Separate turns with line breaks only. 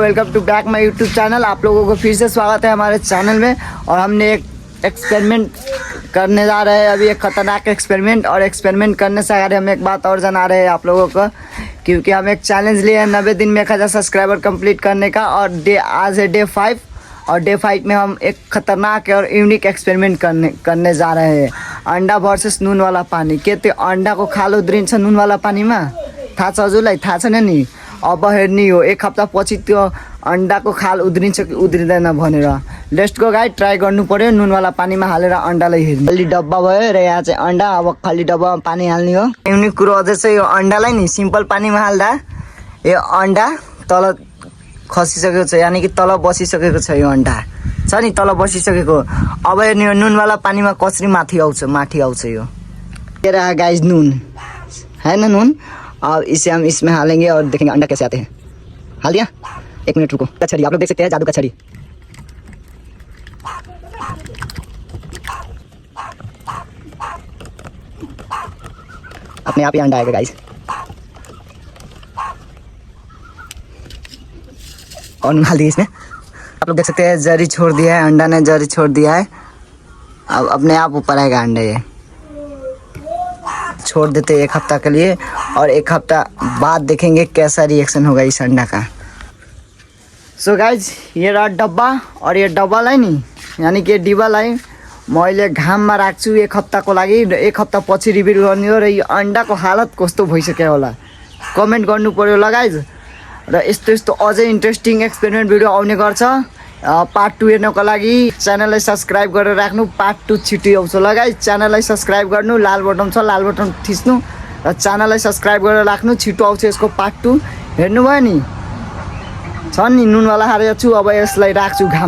Welcome to back my YouTube channel. आप लोगों को फिर से स्वागत है हमारे चैनल में। और हमने एक एक्सपेरिमेंट करने जा रहे हैं, अभी एक खतरनाक एक्सपेरिमेंट। और एक्सपेरिमेंट करने से अगर हम एक बात और जना रहे हैं आप लोगों को, क्योंकि हम एक चैलेंज लिए हैं 90 दिन में 1000 सब्सक्राइबर कंप्लीट करने का। और आज है डे 5 और डे 5 में हम एक खतरनाक और यूनिक एक्सपेरिमेंट करने जा रहे हैं। अंडा वर्सेस नुन वाला पानी। के त्यो अंडा को खाल उध्रिन्छ नुन वाला पानी में? थाहा छ हजुरलाई? थाहा छैन नि? अब हेर्ने हो एक हप्ता पछि त्यो अंडा को खाल उध्रिन्छ कि उध्रिँदैन भनेर। लेट्स गो गाइस, ट्राई गर्नु पर्यो नुन वाला पानी में हालेर अंडालाई हेर्ने। खाली डब्बा भयो र यहाँ चाहिँ अंडा। अब खाली डब्बा में पानी हाल्ने हो। युनिक कुरो अझै चाहिँ यो अंडालाई नि सिम्पल पानी में हाल्दा यो अंडा तल खसिसकेको छ, यानी कि तल बसिसकेको छ। यो अंडा छ नि तल बसिसकेको। अब हेर्ने हो नुन वाला पानी में कसरी माथि आउँछ यो। ये रहा गाइस नून, है ना नून। अब इसे हम इसमें हालेंगे और देखेंगे अंडा कैसे आते हैं। हाल दिया? 1 मिनट रुको। छड़ी आप लोग देख सकते हैं, जादू का छड़ी। अपने आप ही अंडा आएगा गाइस। और नून हाल दिए इसमें। आप लोग देख सकते हैं जरी छोड़ दिया है, अंडा ने जरी छोड़ दिया है। अब अपने आप ऊपर आएगा अंडा। ये छोड़ देते 1 हफ्ता के लिए और 1 हफ्ता बाद देखेंगे कैसा रिएक्शन होगा इस अंडा का। सो गाइज, ये रहा डब्बा। और ये डब्बालाई नि, यानी कि डिब्बालाई मैले घाममा राख्छु 1 हप्ताको लागि। 1 हप्ता पछि रिभ्यू गर्ने हो। र यो अंडाको हालत कस्तो भइसक्यो होला कमेन्ट गर्नु पर्यो ल गाइज। र यस्तो अझै इन्ट्रेस्टिङ एक्सपेरिमेन्ट भिडियो आउने गर्छ। पार्ट 2 हेर्नको लागि च्यानललाई सब्सक्राइब गरेर राख्नु। पार्ट 2 छिटो आउँछ ल गाइज। च्यानललाई सब्सक्राइब गर्नु, लाल बटन छ, लाल बटन थिच्नु र च्यानललाई सब्सक्राइब गरेर राख्नु। छिटो आउँछ यसको पार्ट 2। हेर्नुभयो नि, छ नि नुनवाला हालेको छु। अब यसलाई राख्छु घाम।